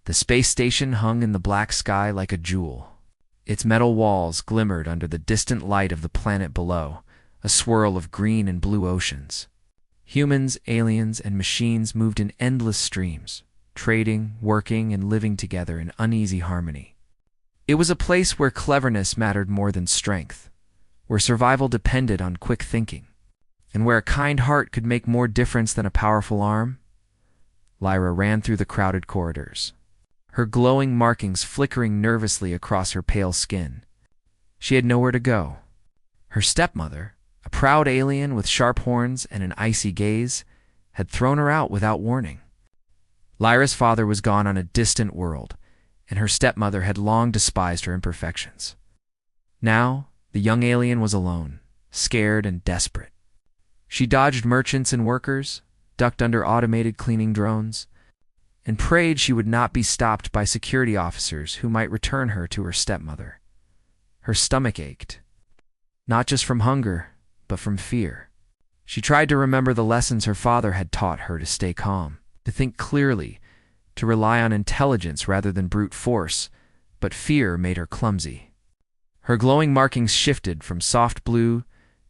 The space station hung in the black sky like a jewel. Its metal walls glimmered under the distant light of the planet below, a swirl of green and blue oceans. Humans, aliens, and machines moved in endless streams, trading, working, and living together in uneasy harmony. It was a place where cleverness mattered more than strength, where survival depended on quick thinking, and where a kind heart could make more difference than a powerful arm. Lyra ran through the crowded corridors, her glowing markings flickering nervously across her pale skin. She had nowhere to go. Her stepmother, a proud alien with sharp horns and an icy gaze, had thrown her out without warning. Lyra's father was gone on a distant world, and her stepmother had long despised her imperfections. Now, the young alien was alone, scared and desperate. She dodged merchants and workers, ducked under automated cleaning drones, and prayed she would not be stopped by security officers who might return her to her stepmother. Her stomach ached, not just from hunger, but from fear. She tried to remember the lessons her father had taught her to stay calm, to think clearly, to rely on intelligence rather than brute force, but fear made her clumsy. Her glowing markings shifted from soft blue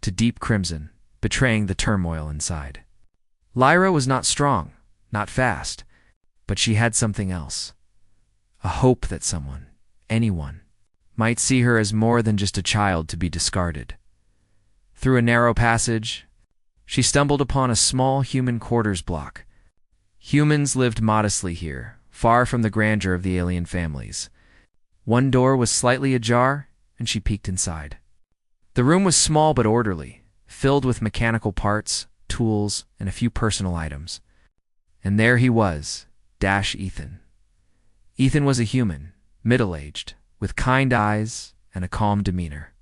to deep crimson, betraying the turmoil inside. Lyra was not strong, not fast, but she had something else. A hope that someone, anyone, might see her as more than just a child to be discarded. Through a narrow passage, she stumbled upon a small human quarters block. Humans lived modestly here, far from the grandeur of the alien families. One door was slightly ajar, and she peeked inside. The room was small but orderly, filled with mechanical parts, tools, and a few personal items. And there he was, Ethan. Ethan was a human, middle-aged, with kind eyes and a calm demeanor.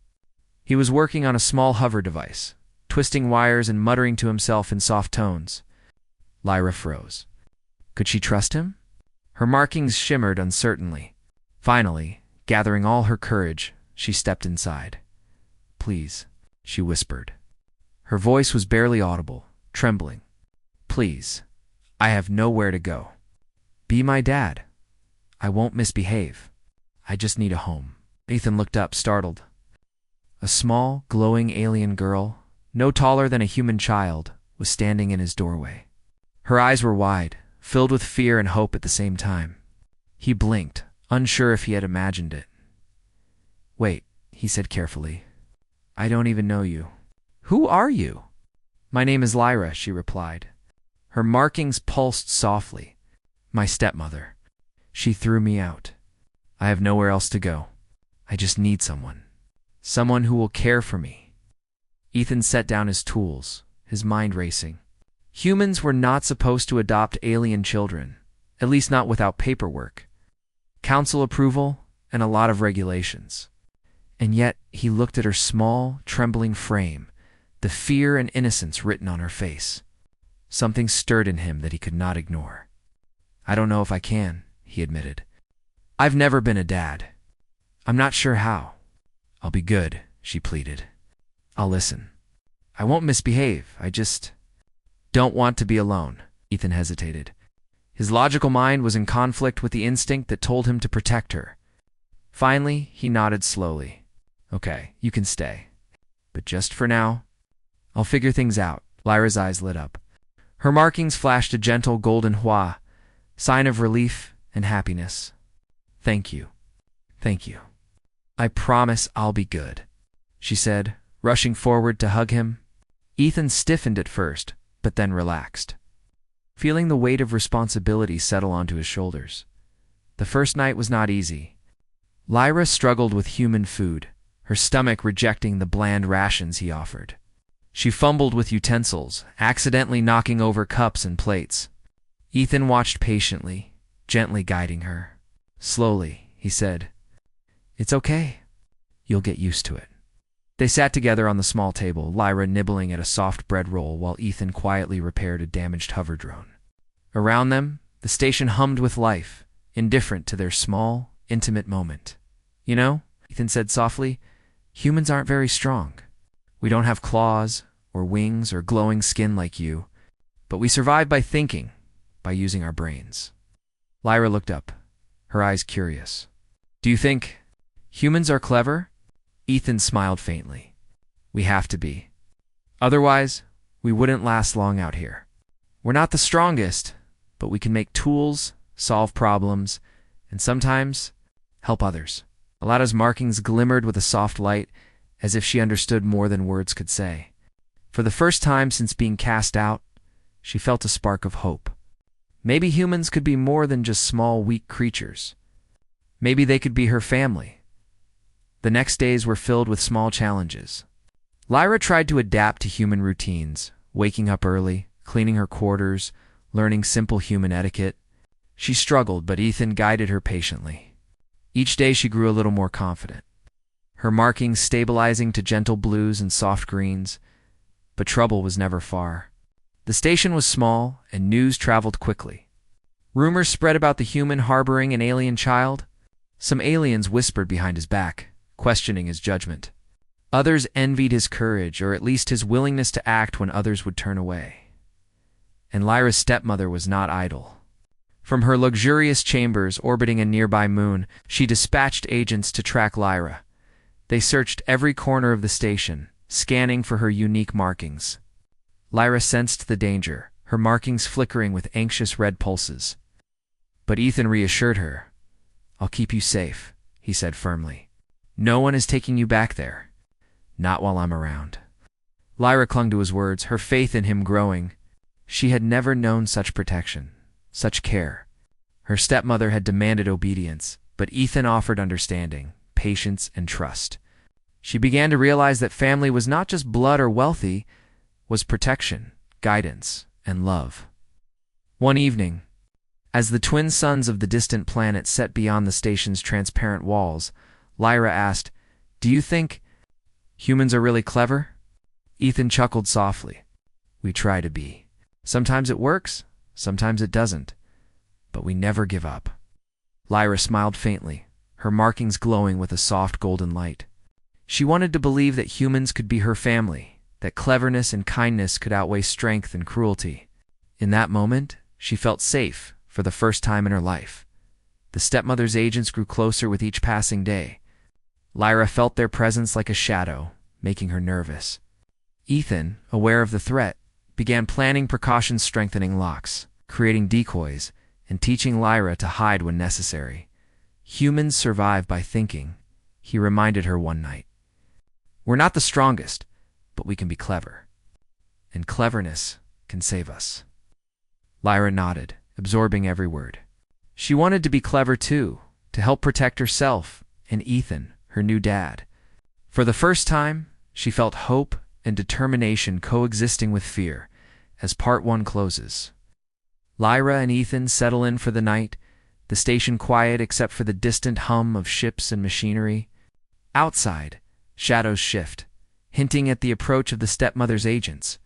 He was working on a small hover device, twisting wires and muttering to himself in soft tones. Lyra froze. Could she trust him? Her markings shimmered uncertainly. Finally, gathering all her courage, she stepped inside. Please, she whispered. Her voice was barely audible, trembling. Please, I have nowhere to go. Be my dad. I won't misbehave. I just need a home. Ethan looked up, startled. A small, glowing alien girl, no taller than a human child, was standing in his doorway. Her eyes were wide, filled with fear and hope at the same time. He blinked, unsure if he had imagined it. Wait, he said carefully. I don't even know you. Who are you? My name is Lyra, she replied. Her markings pulsed softly. My stepmother. She threw me out. I have nowhere else to go. I just need someone. Someone who will care for me. Ethan set down his tools, his mind racing. Humans were not supposed to adopt alien children, at least not without paperwork, council approval, and a lot of regulations. And yet he looked at her small, trembling frame, the fear and innocence written on her face. Something stirred in him that he could not ignore. I don't know if I can, he admitted. I've never been a dad. I'm not sure how. I'll be good, she pleaded. I'll listen. I won't misbehave. I just don't want to be alone. Ethan hesitated. His logical mind was in conflict with the instinct that told him to protect her. Finally, he nodded slowly. Okay, you can stay. But just for now, I'll figure things out. Lyra's eyes lit up. Her markings flashed a gentle golden hua, sign of relief and happiness. Thank you. Thank you. I promise I'll be good, she said, rushing forward to hug him. Ethan stiffened at first, but then relaxed, feeling the weight of responsibility settle onto his shoulders. The first night was not easy. Lyra struggled with human food, her stomach rejecting the bland rations he offered. She fumbled with utensils, accidentally knocking over cups and plates. Ethan watched patiently, gently guiding her. Slowly, he said, It's okay. You'll get used to it. They sat together on the small table, Lyra nibbling at a soft bread roll while Ethan quietly repaired a damaged hover drone. Around them, the station hummed with life, indifferent to their small, intimate moment. You know, Ethan said softly, humans aren't very strong. We don't have claws, or wings, or glowing skin like you, but we survive by thinking, by using our brains. Lyra looked up. her eyes curious. "Do you think humans are clever?" Ethan smiled faintly. "We have to be. Otherwise, we wouldn't last long out here. We're not the strongest, but we can make tools, solve problems, and sometimes help others." Alada's markings glimmered with a soft light, as if she understood more than words could say. For the first time since being cast out, she felt a spark of hope. Maybe humans could be more than just small, weak creatures. Maybe they could be her family. The next days were filled with small challenges. Lyra tried to adapt to human routines, waking up early, cleaning her quarters, learning simple human etiquette. She struggled, but Ethan guided her patiently. Each day she grew a little more confident, her markings stabilizing to gentle blues and soft greens, but trouble was never far. The station was small, and news traveled quickly. Rumors spread about the human harboring an alien child. Some aliens whispered behind his back, questioning his judgment. Others envied his courage, or at least his willingness to act when others would turn away. And Lyra's stepmother was not idle. From her luxurious chambers orbiting a nearby moon, she dispatched agents to track Lyra. They searched every corner of the station, scanning for her unique markings. Lyra sensed the danger, her markings flickering with anxious red pulses. But Ethan reassured her. "I'll keep you safe," he said firmly. "No one is taking you back there. Not while I'm around." Lyra clung to his words, her faith in him growing. She had never known such protection, such care. Her stepmother had demanded obedience, but Ethan offered understanding, patience, and trust. She began to realize that family was not just blood or wealthy, was protection, guidance, and love. One evening, as the twin suns of the distant planet set beyond the station's transparent walls, Lyra asked, "Do you think humans are really clever?" Ethan chuckled softly. "We try to be. Sometimes it works, sometimes it doesn't, but we never give up." Lyra smiled faintly, her markings glowing with a soft golden light. She wanted to believe that humans could be her family, that cleverness and kindness could outweigh strength and cruelty. In that moment, she felt safe for the first time in her life. The stepmother's agents grew closer with each passing day. Lyra felt their presence like a shadow, making her nervous. Ethan, aware of the threat, began planning precautions, strengthening locks, creating decoys, and teaching Lyra to hide when necessary. "Humans survive by thinking," he reminded her one night. "We're not the strongest, but we can be clever. And cleverness can save us." Lyra nodded, absorbing every word. She wanted to be clever too, to help protect herself and Ethan, her new dad. For the first time, she felt hope and determination coexisting with fear as Part 1 closes. Lyra and Ethan settle in for the night, the station quiet except for the distant hum of ships and machinery. Outside, shadows shift, hinting at the approach of the stepmother's agents.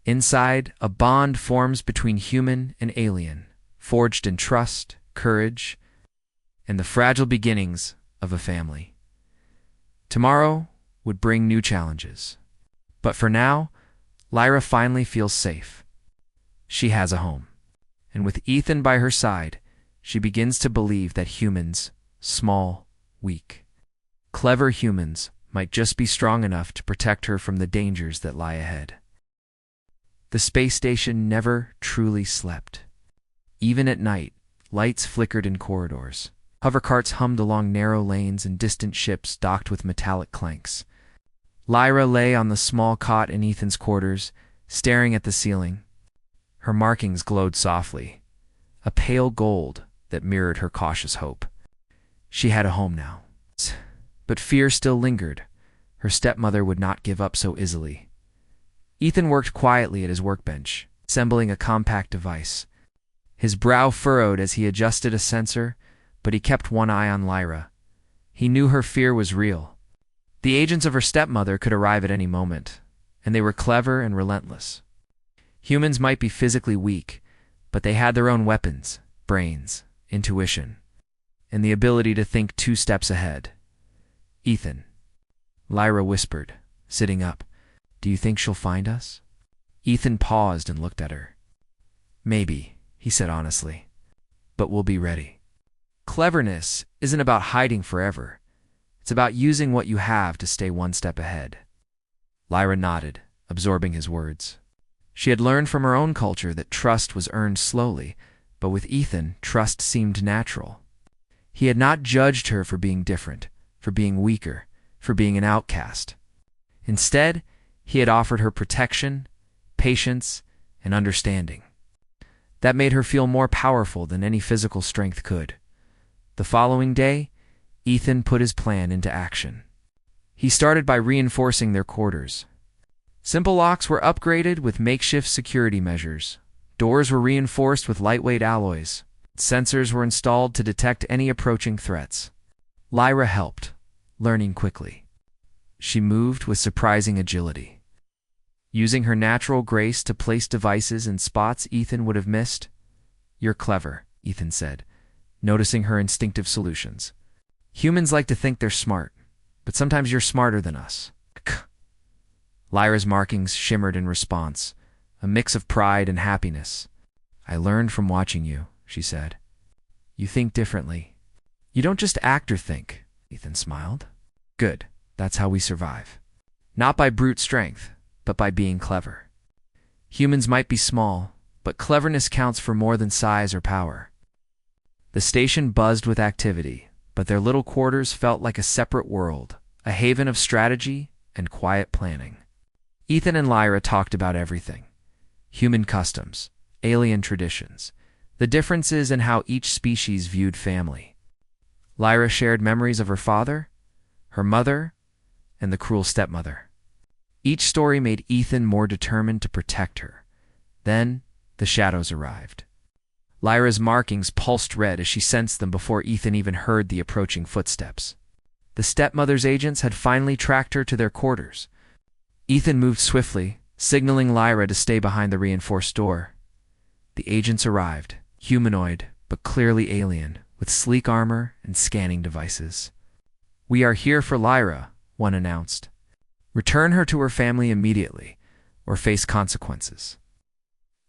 Inside, a bond forms between human and alien, forged in trust, courage, and the fragile beginnings of a family. Tomorrow would bring new challenges. But for now, Lyra finally feels safe. She has a home. And with Ethan by her side, she begins to believe that humans, small, weak, clever humans, might just be strong enough to protect her from the dangers that lie ahead. The space station never truly slept. Even at night, lights flickered in corridors. Hovercarts hummed along narrow lanes and distant ships docked with metallic clanks. Lyra lay on the small cot in Ethan's quarters, staring at the ceiling. Her markings glowed softly, a pale gold that mirrored her cautious hope. She had a home now. But fear still lingered. Her stepmother would not give up so easily. Ethan worked quietly at his workbench, assembling a compact device. His brow furrowed as he adjusted a sensor, but he kept one eye on Lyra. He knew her fear was real. The agents of her stepmother could arrive at any moment, and they were clever and relentless. Humans might be physically weak, but they had their own weapons, brains, intuition, and the ability to think 2 steps ahead. "Ethan," Lyra whispered, sitting up, "do you think she'll find us?" Ethan paused and looked at her. "Maybe," he said honestly, "but we'll be ready." Cleverness isn't about hiding forever. It's about using what you have to stay one step ahead. Lyra nodded, absorbing his words. She had learned from her own culture that trust was earned slowly, but with Ethan, trust seemed natural. He had not judged her for being different, for being weaker, for being an outcast. Instead, he had offered her protection, patience, and understanding. That made her feel more powerful than any physical strength could. The following day, Ethan put his plan into action. He started by reinforcing their quarters. Simple locks were upgraded with makeshift security measures. Doors were reinforced with lightweight alloys. Sensors were installed to detect any approaching threats. Lyra helped, learning quickly. She moved with surprising agility. Using her natural grace to place devices in spots Ethan would have missed. "You're clever," Ethan said, noticing her instinctive solutions. "Humans like to think they're smart, but sometimes you're smarter than us." Lyra's markings shimmered in response, a mix of pride and happiness. "I learned from watching you," she said. "You think differently. You don't just act or think," Ethan smiled. "Good, that's how we survive. Not by brute strength, but by being clever. Humans might be small, but cleverness counts for more than size or power." The station buzzed with activity, but their little quarters felt like a separate world, a haven of strategy and quiet planning. Ethan and Lyra talked about everything: human customs, alien traditions, the differences in how each species viewed family. Lyra shared memories of her father, her mother, and the cruel stepmother. Each story made Ethan more determined to protect her. Then, the shadows arrived. Lyra's markings pulsed red as she sensed them before Ethan even heard the approaching footsteps. The stepmother's agents had finally tracked her to their quarters. Ethan moved swiftly, signaling Lyra to stay behind the reinforced door. The agents arrived, humanoid, but clearly alien, with sleek armor and scanning devices. "We are here for Lyra," one announced. "Return her to her family immediately, or face consequences."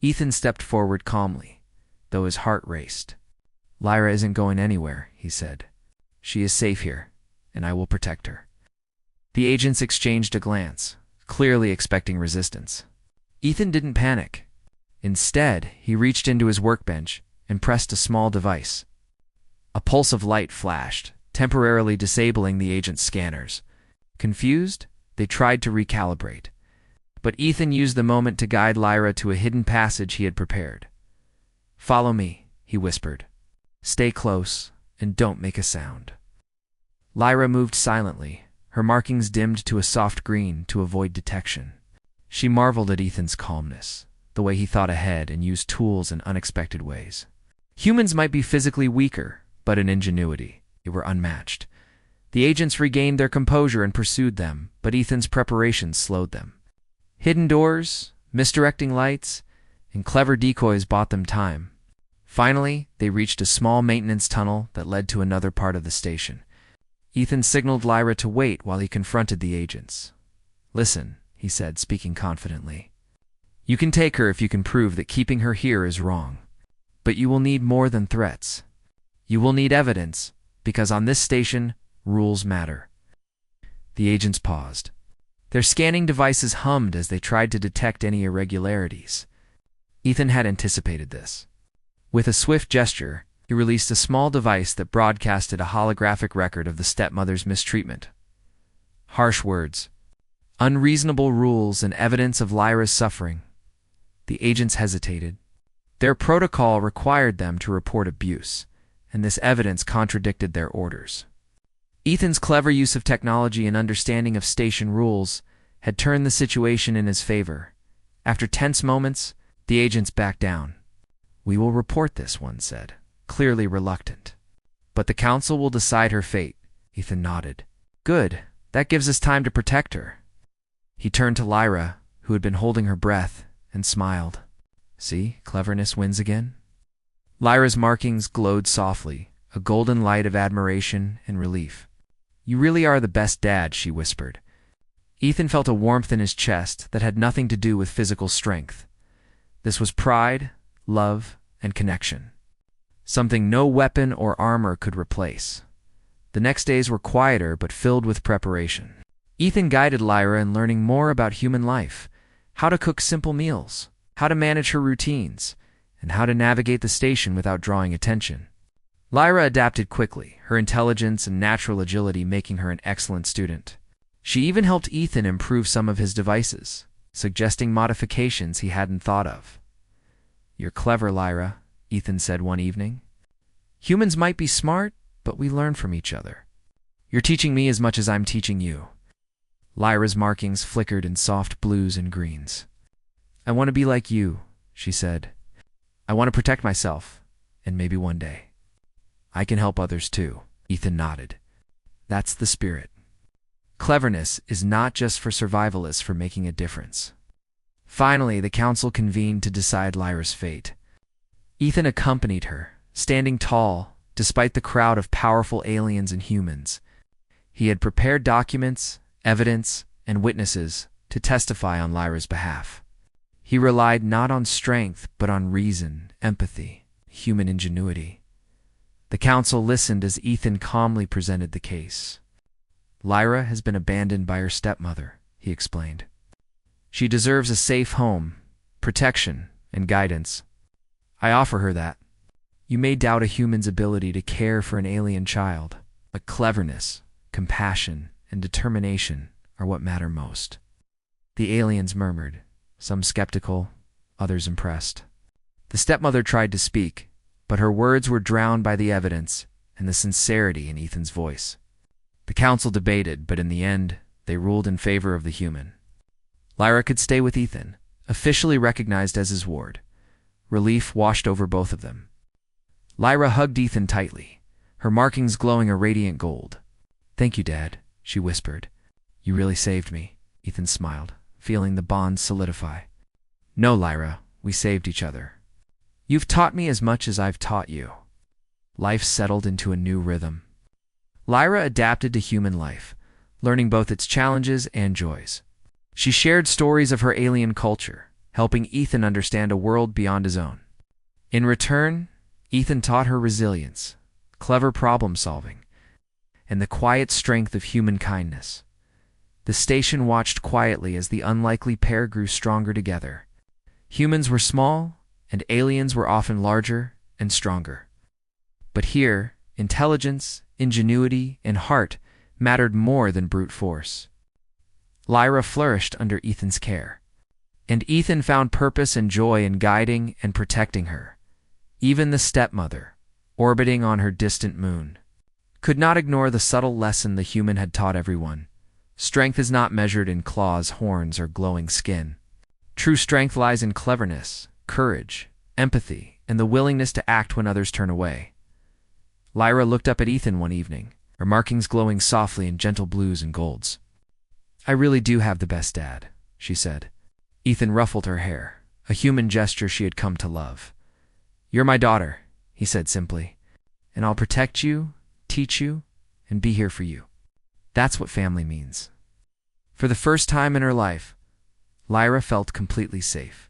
Ethan stepped forward calmly, though his heart raced. "Lyra isn't going anywhere," he said. "She is safe here, and I will protect her." The agents exchanged a glance, clearly expecting resistance. Ethan didn't panic. Instead, he reached into his workbench and pressed a small device. A pulse of light flashed, temporarily disabling the agent's scanners. Confused, they tried to recalibrate. But Ethan used the moment to guide Lyra to a hidden passage he had prepared. "Follow me," he whispered. "Stay close, and don't make a sound." Lyra moved silently, her markings dimmed to a soft green to avoid detection. She marveled at Ethan's calmness, the way he thought ahead and used tools in unexpected ways. Humans might be physically weaker, but in ingenuity, they were unmatched. The agents regained their composure and pursued them, but Ethan's preparations slowed them. Hidden doors, misdirecting lights, and clever decoys bought them time. Finally, they reached a small maintenance tunnel that led to another part of the station. Ethan signaled Lyra to wait while he confronted the agents. "Listen," he said, speaking confidently. "You can take her if you can prove that keeping her here is wrong. But you will need more than threats. You will need evidence, because on this station, rules matter." The agents paused. Their scanning devices hummed as they tried to detect any irregularities. Ethan had anticipated this. With a swift gesture, he released a small device that broadcasted a holographic record of the stepmother's mistreatment. Harsh words, unreasonable rules, and evidence of Lyra's suffering. The agents hesitated. Their protocol required them to report abuse, and this evidence contradicted their orders. Ethan's clever use of technology and understanding of station rules had turned the situation in his favor. After tense moments, the agents backed down. "We will report this," one said, clearly reluctant. "But the council will decide her fate," Ethan nodded. "Good, that gives us time to protect her." He turned to Lyra, who had been holding her breath, and smiled. "See, cleverness wins again?" Lyra's markings glowed softly, a golden light of admiration and relief. "You really are the best dad," she whispered. Ethan felt a warmth in his chest that had nothing to do with physical strength. This was pride, love, and connection. something no weapon or armor could replace. The next days were quieter but filled with preparation. Ethan guided Lyra in learning more about human life, how to cook simple meals, how to manage her routines, and how to navigate the station without drawing attention. Lyra adapted quickly, her intelligence and natural agility making her an excellent student. She even helped Ethan improve some of his devices, suggesting modifications he hadn't thought of. "You're clever, Lyra," Ethan said one evening. "Humans might be smart, but we learn from each other. You're teaching me as much as I'm teaching you." Lyra's markings flickered in soft blues and greens. "I want to be like you," she said. "I want to protect myself, and maybe one day I can help others too." Ethan nodded. "That's the spirit. Cleverness is not just for survival, it's for making a difference." Finally, the council convened to decide Lyra's fate. Ethan accompanied her, standing tall, despite the crowd of powerful aliens and humans. He had prepared documents, evidence, and witnesses to testify on Lyra's behalf. He relied not on strength, but on reason, empathy, human ingenuity. The council listened as Ethan calmly presented the case. "Lyra has been abandoned by her stepmother," he explained. "She deserves a safe home, protection, and guidance. I offer her that. You may doubt a human's ability to care for an alien child, but cleverness, compassion, and determination are what matter most." The aliens murmured, some skeptical, others impressed. The stepmother tried to speak, but her words were drowned by the evidence and the sincerity in Ethan's voice. The council debated, but in the end, they ruled in favor of the human. Lyra could stay with Ethan, officially recognized as his ward. Relief washed over both of them. Lyra hugged Ethan tightly, her markings glowing a radiant gold. "Thank you, Dad," she whispered. "You really saved me," Ethan smiled, feeling the bond solidify. "No, Lyra, we saved each other. You've taught me as much as I've taught you." Life settled into a new rhythm. Lyra adapted to human life, learning both its challenges and joys. She shared stories of her alien culture, helping Ethan understand a world beyond his own. In return, Ethan taught her resilience, clever problem-solving, and the quiet strength of human kindness. The station watched quietly as the unlikely pair grew stronger together. Humans were small, and aliens were often larger and stronger. But here, intelligence, ingenuity, and heart mattered more than brute force. Lyra flourished under Ethan's care, and Ethan found purpose and joy in guiding and protecting her. Even the stepmother, orbiting on her distant moon, could not ignore the subtle lesson the human had taught everyone. Strength is not measured in claws, horns, or glowing skin. True strength lies in cleverness, courage, empathy, and the willingness to act when others turn away. Lyra looked up at Ethan one evening, her markings glowing softly in gentle blues and golds. "I really do have the best dad," she said. Ethan ruffled her hair, a human gesture she had come to love. "You're my daughter," he said simply, "and I'll protect you, teach you, and be here for you." That's what family means. For the first time in her life, Lyra felt completely safe.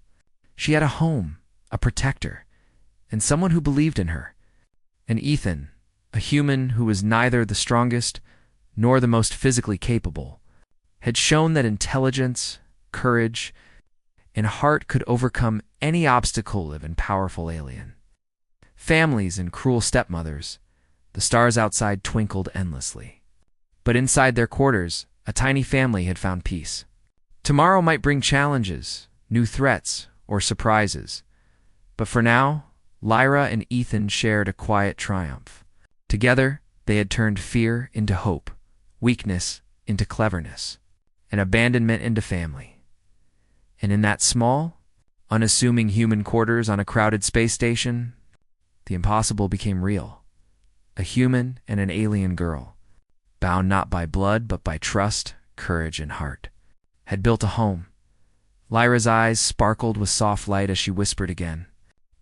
She had a home, a protector, and someone who believed in her. And Ethan, a human who was neither the strongest nor the most physically capable, had shown that intelligence, courage, and heart could overcome any obstacle of a powerful alien. Families and cruel stepmothers, the stars outside twinkled endlessly. But inside their quarters, a tiny family had found peace. Tomorrow might bring challenges, new threats, or surprises. But for now, Lyra and Ethan shared a quiet triumph. Together, they had turned fear into hope, weakness into cleverness, and abandonment into family. And in that small, unassuming human quarters on a crowded space station, the impossible became real. A human and an alien girl, bound not by blood but by trust, courage, and heart, had built a home. Lyra's eyes sparkled with soft light as she whispered again,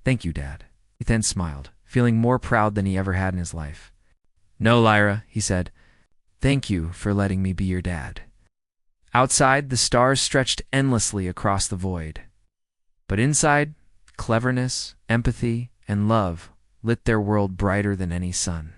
"Thank you, Dad." Ethan smiled, feeling more proud than he ever had in his life. "No, Lyra," he said. "Thank you for letting me be your dad." Outside, the stars stretched endlessly across the void. But inside, cleverness, empathy, and love lit their world brighter than any sun.